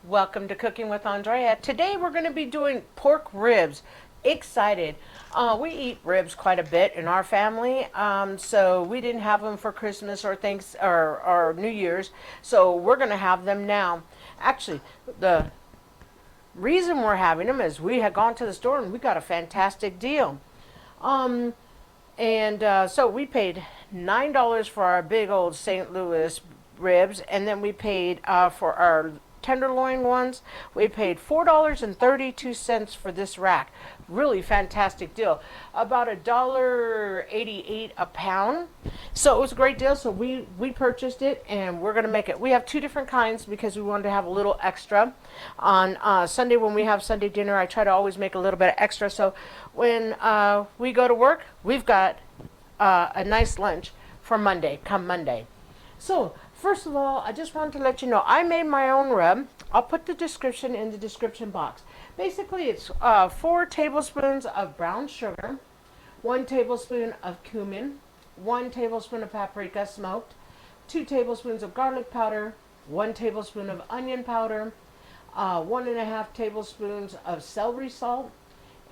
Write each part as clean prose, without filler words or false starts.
Welcome to Cooking with Andrea. Today we're going to be doing pork ribs. Excited. We eat ribs quite a bit in our family, so we didn't have them for Christmas or or New Year's, so we're going to have them now. Actually, the reason we're having them is we had gone to the store and we got a fantastic deal. Um, so we paid $9 for our big old St. Louis ribs, and then we paid for our tenderloin ones. We paid $4.32 for this rack. Really fantastic deal. About $1.88 a pound. So it was a great deal. So we purchased it, and we're gonna make it. We have two different kinds because we wanted to have a little extra. On Sunday when we have Sunday dinner, I try to always make a little bit of extra. So when we go to work, we've got a nice lunch for Monday. Come Monday. So, first of all, I just wanted to let you know I made my own rub. I'll put the description in the description box. Basically, it's 4 tablespoons of brown sugar, 1 tablespoon of cumin, 1 tablespoon of paprika smoked, 2 tablespoons of garlic powder, 1 tablespoon of onion powder, 1.5 tablespoons of celery salt,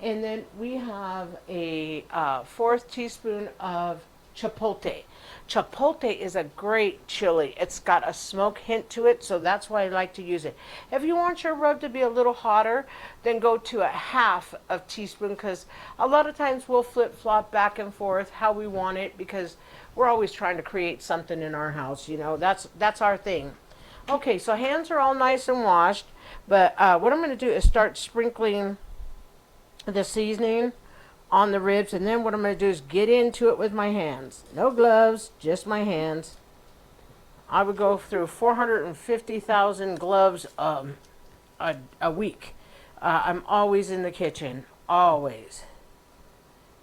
and then we have a 1/4 teaspoon of chipotle. Chipotle is a great chili. It's got a smoke hint to it, so that's why I like to use it. If you want your rub to be a little hotter, then go to a 1/2 of teaspoon, because a lot of times we'll flip-flop back and forth how we want it, because we're always trying to create something in our house, you know. That's our thing. Okay, so hands are all nice and washed, but what I'm going to do is start sprinkling the seasoning on the ribs, and then what I'm going to do is get into it with my hands. No gloves, just my hands. I would go through 450,000 gloves a week. I'm always in the kitchen, always.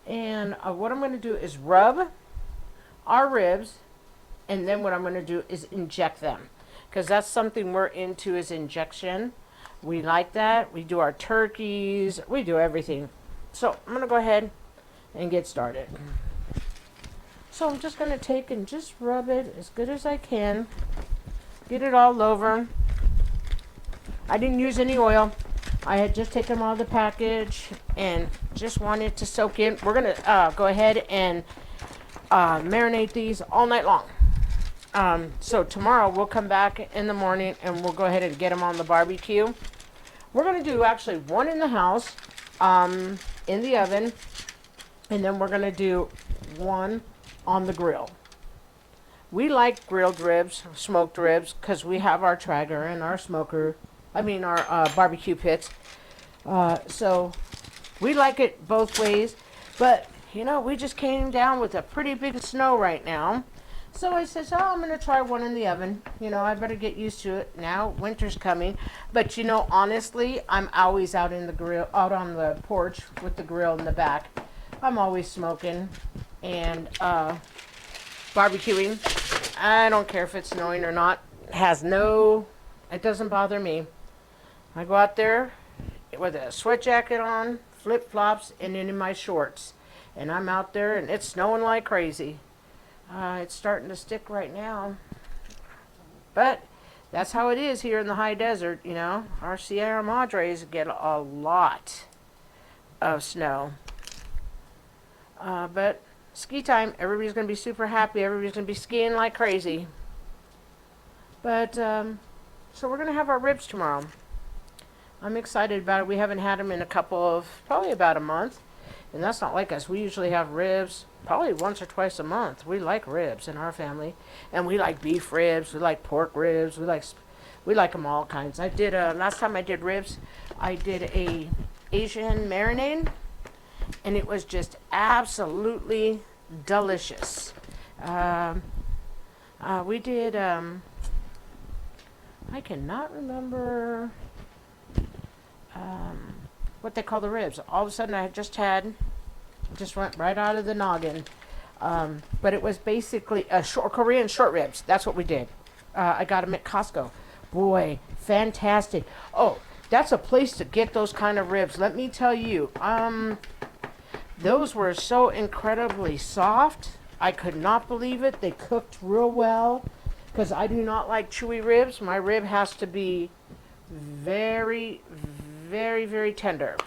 And what I'm going to do is rub our ribs, and then what I'm going to do is inject them, because that's something we're into, is injection. We like that. We do our turkeys. We do everything. So I'm going to go ahead and get started. So I'm just going to take and just rub it as good as I can. Get it all over. I didn't use any oil. I had just taken them out of the package and just wanted to soak in. We're going to go ahead and marinate these all night long. So tomorrow we'll come back in the morning and we'll go ahead and get them on the barbecue. We're going to do actually one in the house, in the oven, and then we're going to do one on the grill. We like grilled ribs, smoked ribs, because we have our Traeger and our our barbecue pits. So we like it both ways, but you know, we just came down with a pretty big snow right now. So I said, I'm going to try one in the oven. You know, I better get used to it. Now winter's coming. But you know, honestly, I'm always out on the porch with the grill in the back. I'm always smoking and barbecuing. I don't care if it's snowing or not. It doesn't bother me. I go out there with a sweat jacket on, flip-flops, and then in my shorts. And I'm out there and it's snowing like crazy. It's starting to stick right now, but that's how it is here in the high desert, you know. Our Sierra Madres get a lot of snow. But ski time, everybody's going to be super happy. Everybody's going to be skiing like crazy. But, so we're going to have our ribs tomorrow. I'm excited about it. We haven't had them in probably about a month. And that's not like us. We usually have ribs probably once or twice a month. We like ribs in our family. And we like beef ribs. We like pork ribs. We like them all kinds. I did, last time I did ribs, I did a Asian marinade. And it was just absolutely delicious. We did, I cannot remember what they call the ribs. All of a sudden I just went right out of the noggin. But it was basically Korean short ribs. That's what we did. I got them at Costco. Boy, fantastic. Oh, that's a place to get those kind of ribs. Let me tell you, those were so incredibly soft. I could not believe it. They cooked real well, because I do not like chewy ribs. My rib has to be very, very, very tender.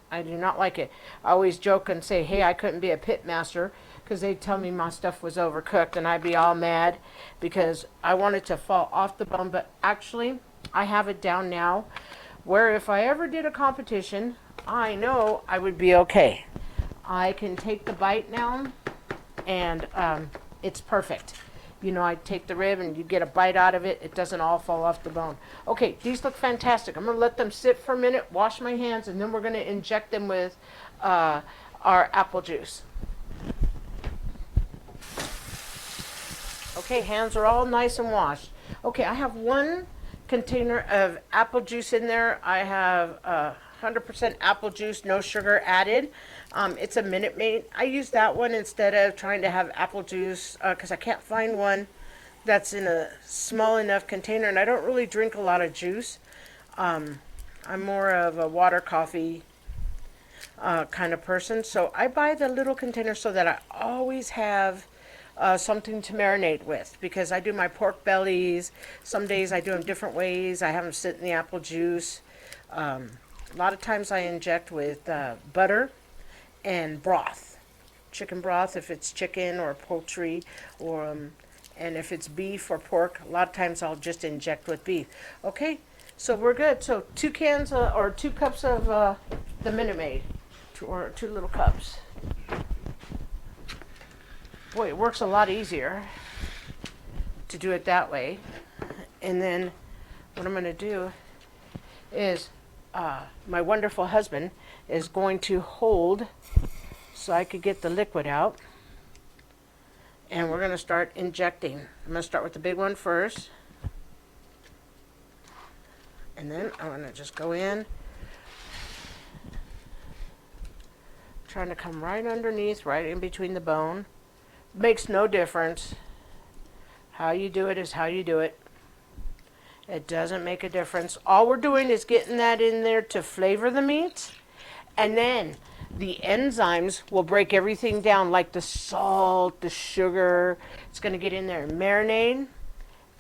I do not like it. I always joke and say, hey, I couldn't be a pit master because they'd tell me my stuff was overcooked and I'd be all mad because I want it to fall off the bone. But actually, I have it down now where if I ever did a competition, I know I would be okay. I can take the bite now and it's perfect. You know, I take the rib and you get a bite out of it. It doesn't all fall off the bone. Okay, these look fantastic. I'm going to let them sit for a minute, wash my hands, and then we're going to inject them with our apple juice. Okay, hands are all nice and washed. Okay, I have one container of apple juice in there. I have 100% apple juice, no sugar added. It's a Minute Maid. I use that one instead of trying to have apple juice because I can't find one that's in a small enough container, and I don't really drink a lot of juice. I'm more of a water coffee kind of person, so I buy the little container so that I always have something to marinate with because I do my pork bellies. Some days I do them different ways. I have them sit in the apple juice. A lot of times I inject with butter and broth, chicken broth if it's chicken or poultry, or and if it's beef or pork, a lot of times I'll just inject with beef. Okay, so we're good. So 2 cans or 2 cups of the Minute Maid, or 2 little cups. Boy, it works a lot easier to do it that way. And then what I'm going to do is my wonderful husband is going to hold so I could get the liquid out. And we're going to start injecting. I'm going to start with the big one first. And then I'm going to just go in. Trying to come right underneath, right in between the bone. Makes no difference. How you do it is how you do it. It doesn't make a difference. All we're doing is getting that in there to flavor the meat. And then the enzymes will break everything down, like the salt, the sugar. It's going to get in there and marinate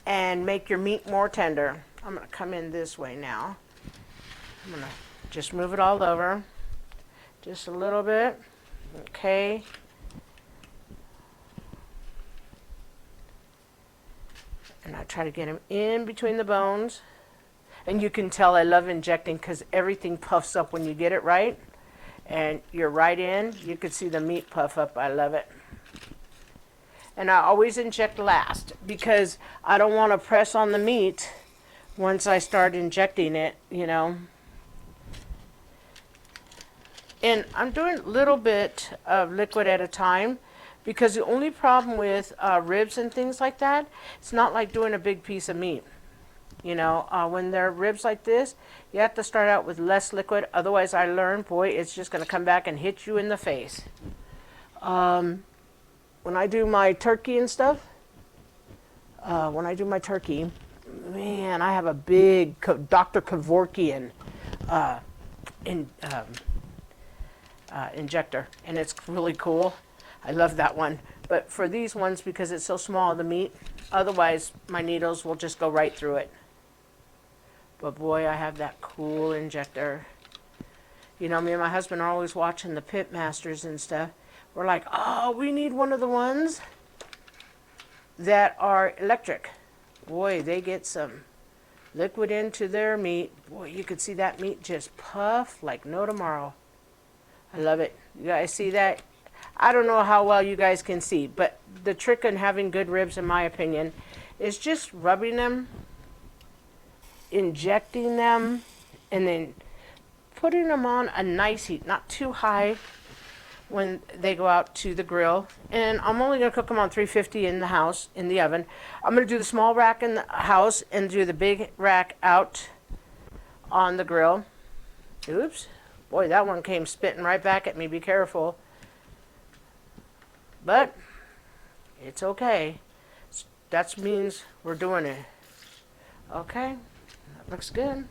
and make your meat more tender. I'm going to come in this way now. I'm going to just move it all over. Just a little bit. Okay. And I try to get them in between the bones. And you can tell I love injecting because everything puffs up when you get it right. And you're right in. You can see the meat puff up. I love it. And I always inject last because I don't want to press on the meat once I start injecting it, you know. And I'm doing a little bit of liquid at a time. Because the only problem with ribs and things like that, it's not like doing a big piece of meat. You know, when they're ribs like this, you have to start out with less liquid. Otherwise, I learned, boy, it's just going to come back and hit you in the face. When I do my turkey and stuff, man, I have a big Dr. Kevorkian injector, and it's really cool. I love that one. But for these ones, because it's so small, the meat, otherwise my needles will just go right through it. But boy, I have that cool injector. You know, me and my husband are always watching the pit masters and stuff. We're like, oh, we need one of the ones that are electric. Boy, they get some liquid into their meat. Boy, you could see that meat just puff like no tomorrow. I love it. You guys see that? I don't know how well you guys can see, but the trick in having good ribs, in my opinion, is just rubbing them, injecting them, and then putting them on a nice heat, not too high when they go out to the grill. And I'm only going to cook them on 350 in the house, in the oven. I'm going to do the small rack in the house and do the big rack out on the grill. Oops. Boy, that one came spitting right back at me. Be careful. But it's okay. That means we're doing it. Okay, that looks good.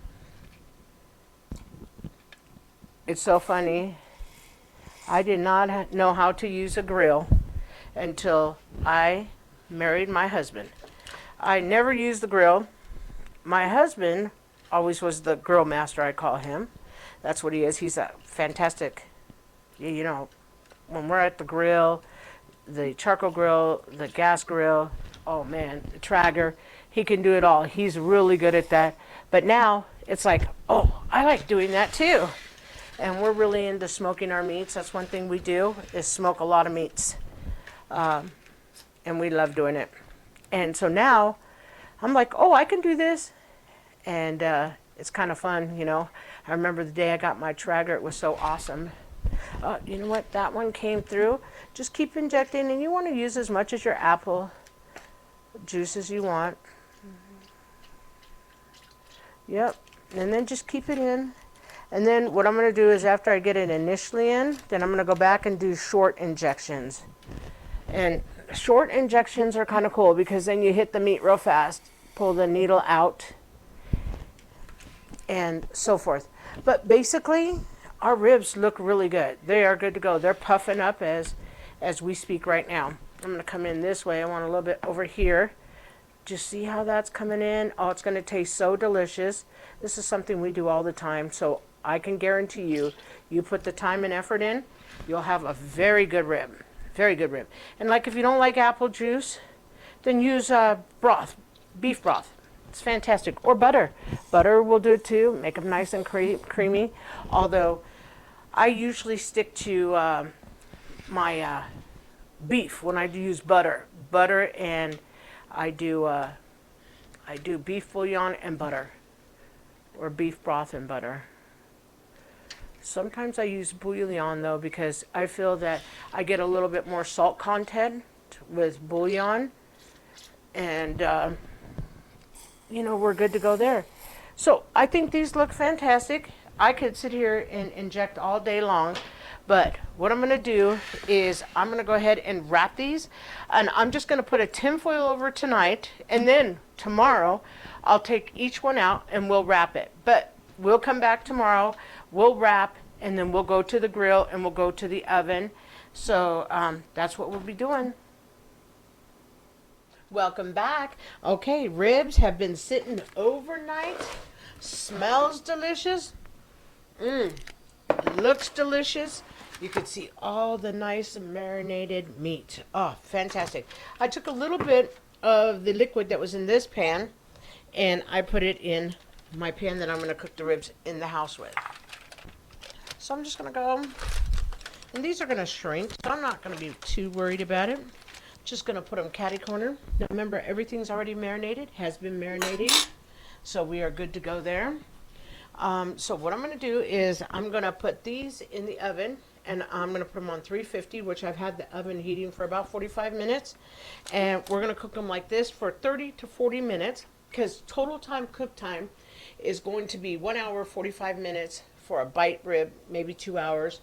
It's so funny. I did not know how to use a grill until I married my husband. I never used the grill. My husband always was the grill master, I call him. That's what he is. He's a fantastic, you know, when we're at the grill, the charcoal grill, the gas grill, oh man, the Traeger, he can do it all. He's really good at that. But now it's like, oh, I like doing that too. And we're really into smoking our meats. That's one thing we do, is smoke a lot of meats. And we love doing it. And so now I'm like, oh, I can do this. And it's kind of fun, you know. I remember the day I got my Traeger, it was so awesome. You know what, that one came through. Just keep injecting, and you want to use as much as your apple juice as you want. Yep, and then just keep it in. And then what I'm going to do is, after I get it initially in, then I'm going to go back and do short injections. And short injections are kind of cool because then you hit the meat real fast, pull the needle out, and so forth. But basically, our ribs look really good. They are good to go. They're puffing up as we speak right now. I'm going to come in this way. I want a little bit over here. Just see how that's coming in. Oh, it's going to taste so delicious. This is something we do all the time, so I can guarantee you, you put the time and effort in, you'll have a very good rib. Very good rib. And like, if you don't like apple juice, then use broth, beef broth. It's fantastic. Or butter. Butter will do it too. Make them nice and creamy. Although I usually stick to my beef when I use butter. Butter, and I do beef bouillon and butter, or beef broth and butter. Sometimes I use bouillon though, because I feel that I get a little bit more salt content with bouillon, and you know, we're good to go there. So I think these look fantastic. I could sit here and inject all day long, but what I'm going to do is I'm going to go ahead and wrap these, and I'm just going to put a tin foil over tonight, and then tomorrow I'll take each one out and we'll wrap it. But we'll come back tomorrow, we'll wrap, and then we'll go to the grill and we'll go to the oven. So that's what we'll be doing. Welcome back. Okay, ribs have been sitting overnight. Smells delicious. Looks delicious. You can see all the nice marinated meat. Oh, fantastic. I took a little bit of the liquid that was in this pan, and I put it in my pan that I'm going to cook the ribs in the house with. So I'm just going to go, and these are going to shrink, so I'm not going to be too worried about it. Just going to put them catty corner. Now remember, everything's already marinated, has been marinating, so we are good to go there. So what I'm going to do is I'm going to put these in the oven, and I'm going to put them on 350, which I've had the oven heating for about 45 minutes. And we're going to cook them like this for 30 to 40 minutes, because total time cook time is going to be 1 hour, 45 minutes for a bite rib, maybe 2 hours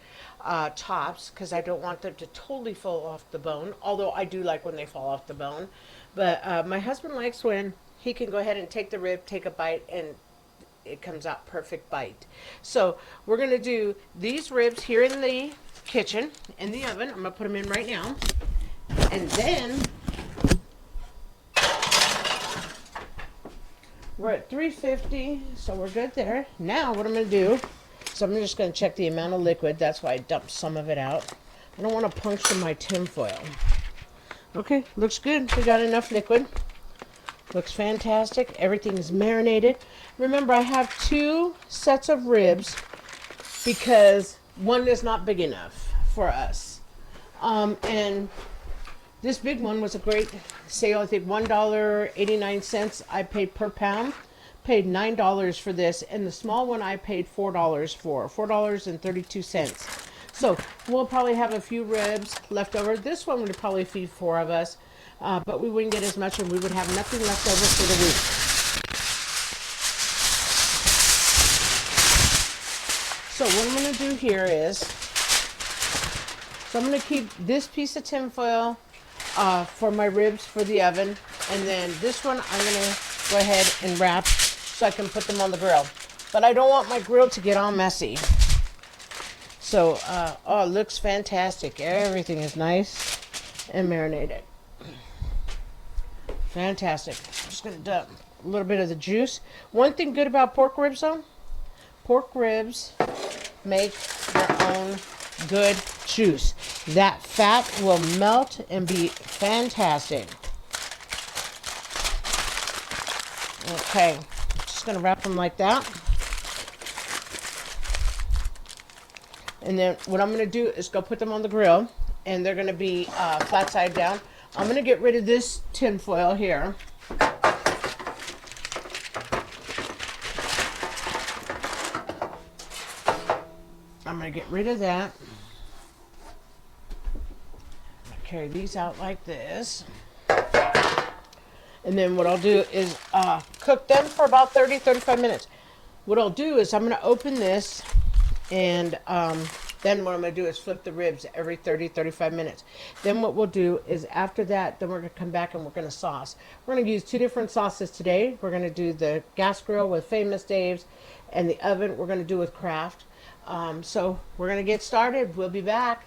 tops, because I don't want them to totally fall off the bone, although I do like when they fall off the bone. But my husband likes when he can go ahead and take the rib, take a bite, and it comes out perfect bite. So we're going to do these ribs here in the kitchen, in the oven. I'm going to put them in right now. And then we're at 350, so we're good there. Now what I'm going to do, so I'm just going to check the amount of liquid. That's why I dumped some of it out. I don't want to puncture my tin foil. Okay, looks good. We got enough liquid. Looks fantastic. Everything is marinated. Remember, I have 2 sets of ribs because one is not big enough for us. And this big one was a great sale. I think $1.89 I paid per pound. Paid $9 for this, and the small one I paid $4 for. $4.32. So we'll probably have a few ribs left over. This one would probably feed 4 of us, but we wouldn't get as much, and we would have nothing left over for the week. So what I'm going to do here is, so I'm going to keep this piece of tin foil for my ribs for the oven, and then this one I'm going to go ahead and wrap so I can put them on the grill. But I don't want my grill to get all messy. So, oh, it looks fantastic. Everything is nice and marinated. Fantastic. I'm just going to dump a little bit of the juice. One thing good about pork ribs though, pork ribs make their own good juice. That fat will melt and be fantastic. Okay, just gonna wrap them like that. And then what I'm gonna do is go put them on the grill, and they're gonna be flat side down. I'm gonna get rid of this tin foil here. I'm gonna get rid of that. Carry these out like this. And then what I'll do is cook them for about 30-35 minutes. What I'll do is I'm going to open this, and then what I'm going to do is flip the ribs every 30-35 minutes. Then what we'll do is after that, then we're going to come back and we're going to sauce. We're going to use 2 different sauces today. We're going to do the gas grill with Famous Dave's, and the oven we're going to do with Kraft. So we're going to get started. We'll be back.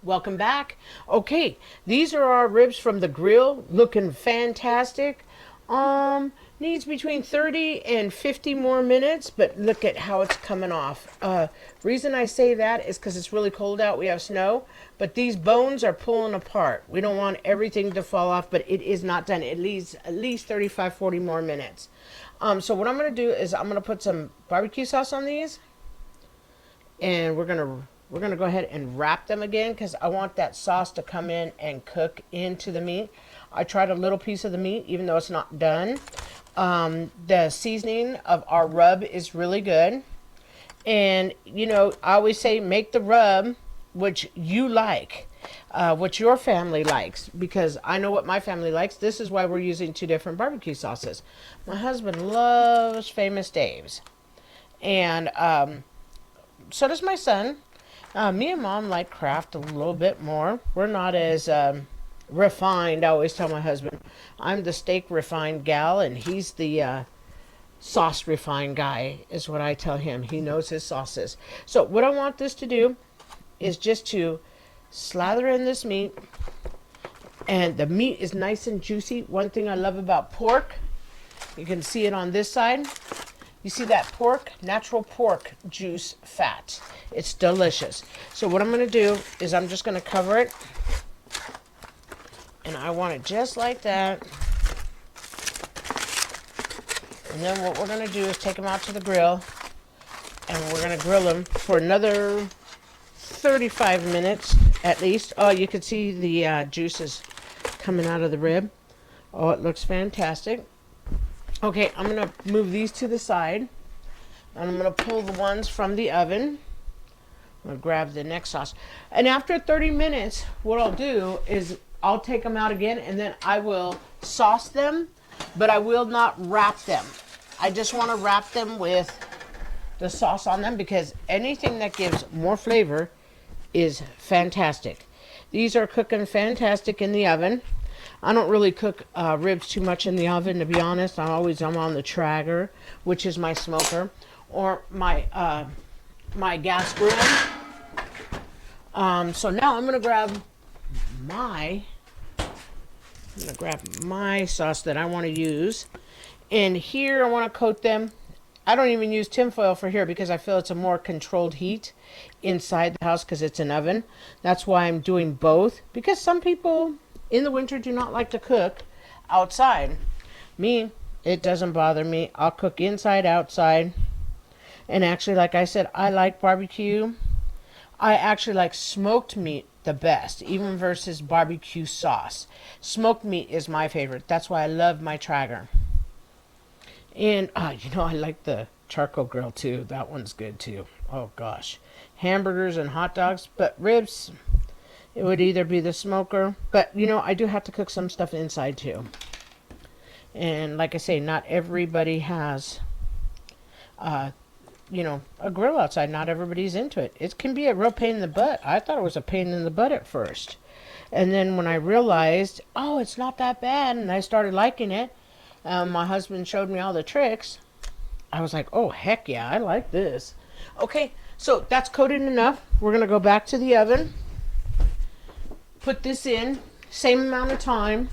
Welcome back. Okay, these are our ribs from the grill, looking fantastic. Needs between 30 and 50 more minutes, but look at how it's coming off. Reason I say that is because it's really cold out. We have snow, but these bones are pulling apart. We don't want everything to fall off, but it is not done. It needs at least 35-40 more minutes. So what I'm going to do is I'm going to put some barbecue sauce on these, and we're going to go ahead and wrap them again because I want that sauce to come in and cook into the meat. I tried a little piece of the meat even though it's not done. The seasoning of our rub is really good. And, you know, I always say make the rub which you like, what your family likes, because I know what my family likes. This is why we're using 2 different barbecue sauces. My husband loves Famous Dave's. And so does my son. Me and Mom like Kraft a little bit more. We're not as refined. I always tell my husband, I'm the steak refined gal, and he's the sauce refined guy, is what I tell him. He knows his sauces. So what I want this to do is just to slather in this meat, and the meat is nice and juicy. One thing I love about pork, you can see it on this side. You see that pork, natural pork juice fat. It's delicious. So what I'm going to do is I'm just going to cover it. And I want it just like that. And then what we're going to do is take them out to the grill. And we're going to grill them for another 35 minutes at least. Oh, you can see the juices coming out of the rib. Oh, it looks fantastic. Okay, I'm going to move these to the side, and I'm going to pull the ones from the oven. I'm going to grab the next sauce. And after 30 minutes, what I'll do is I'll take them out again, and then I will sauce them, but I will not wrap them. I just want to wrap them with the sauce on them because anything that gives more flavor is fantastic. These are cooking fantastic in the oven. I don't really cook ribs too much in the oven, to be honest. I'm on the Traeger, which is my smoker, or my my gas grill. So now I'm gonna grab my sauce that I want to use, and here I want to coat them. I don't even use tinfoil for here because I feel it's a more controlled heat inside the house because it's an oven. That's why I'm doing both, because some people in the winter do not like to cook outside. Me, it doesn't bother me. I'll cook inside, outside. And actually, like I said, I like barbecue. I actually like smoked meat the best, even versus barbecue sauce. Smoked meat is my favorite. That's why I love my Traeger. And, you know, I like the charcoal grill too. That one's good too. Oh gosh. Hamburgers and hot dogs, but ribs, it would either be the smoker, but you know, I do have to cook some stuff inside too. And like I say, not everybody has, you know, a grill outside. Not everybody's into it. It can be a real pain in the butt. I thought it was a pain in the butt at first. And then when I realized, oh, it's not that bad, and I started liking it, my husband showed me all the tricks, I was like, oh, heck yeah, I like this. Okay, so that's coated enough. We're going to go back to the oven. Put this in, same amount of time.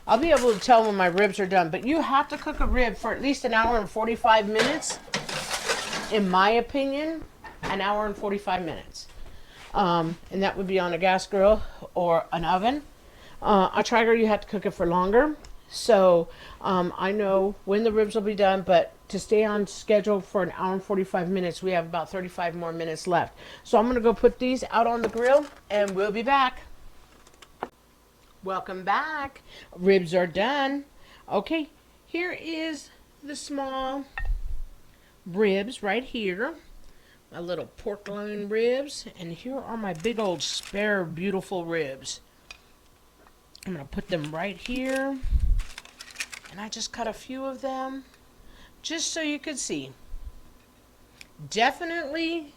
I'll be able to tell when my ribs are done. But you have to cook a rib for at least an hour and 45 minutes. In my opinion, an hour and 45 minutes. And that would be on a gas grill or an oven. A Traeger, you have to cook it for longer. So I know when the ribs will be done, but to stay on schedule for an hour and 45 minutes, we have about 35 more minutes left. So I'm going to go put these out on the grill and we'll be back. Welcome back. Ribs are done. Okay, here is the small ribs right here. My little pork loin ribs. And here are my big old spare beautiful ribs. I'm going to put them right here. And I just cut a few of them just so you could see. Definitely,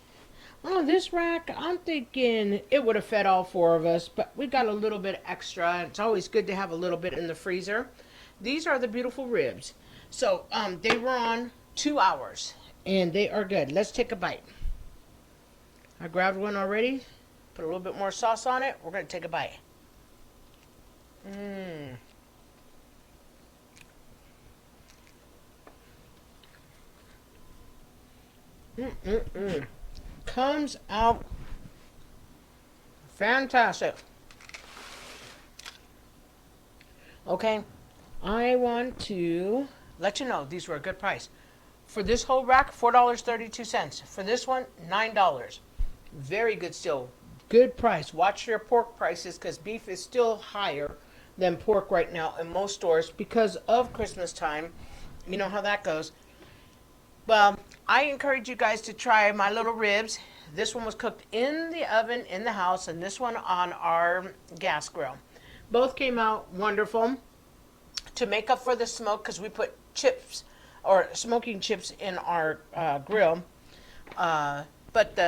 this rack, I'm thinking it would have fed all four of us, but we got a little bit extra. It's always good to have a little bit in the freezer. These are the beautiful ribs. So they were on 2 hours and they are good. Let's take a bite. I grabbed one already. Put a little bit more sauce on it. We're going to take a bite. Comes out fantastic. Okay, I want to let you know these were a good price. For this whole rack, $4.32. For this one, $9. Very good still. Good price. Watch your pork prices because beef is still higher than pork right now in most stores because of Christmas time. You know how that goes. Well, I encourage you guys to try my little ribs. This one was cooked in the oven in the house and this one on our gas grill. Both came out wonderful. To make up for the smoke, because we put chips or smoking chips in our grill. But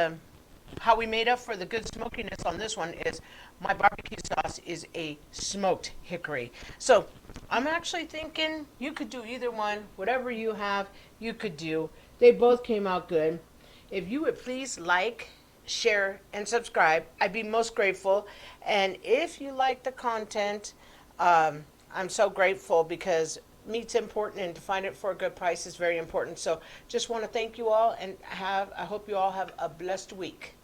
how we made up for the good smokiness on this one is my barbecue sauce is a smoked hickory. So I'm actually thinking you could do either one. Whatever you have, you could do. They both came out good. If you would please like, share, and subscribe, I'd be most grateful. And if you like the content, I'm so grateful because meat's important and to find it for a good price is very important. So just want to thank you all and I hope you all have a blessed week.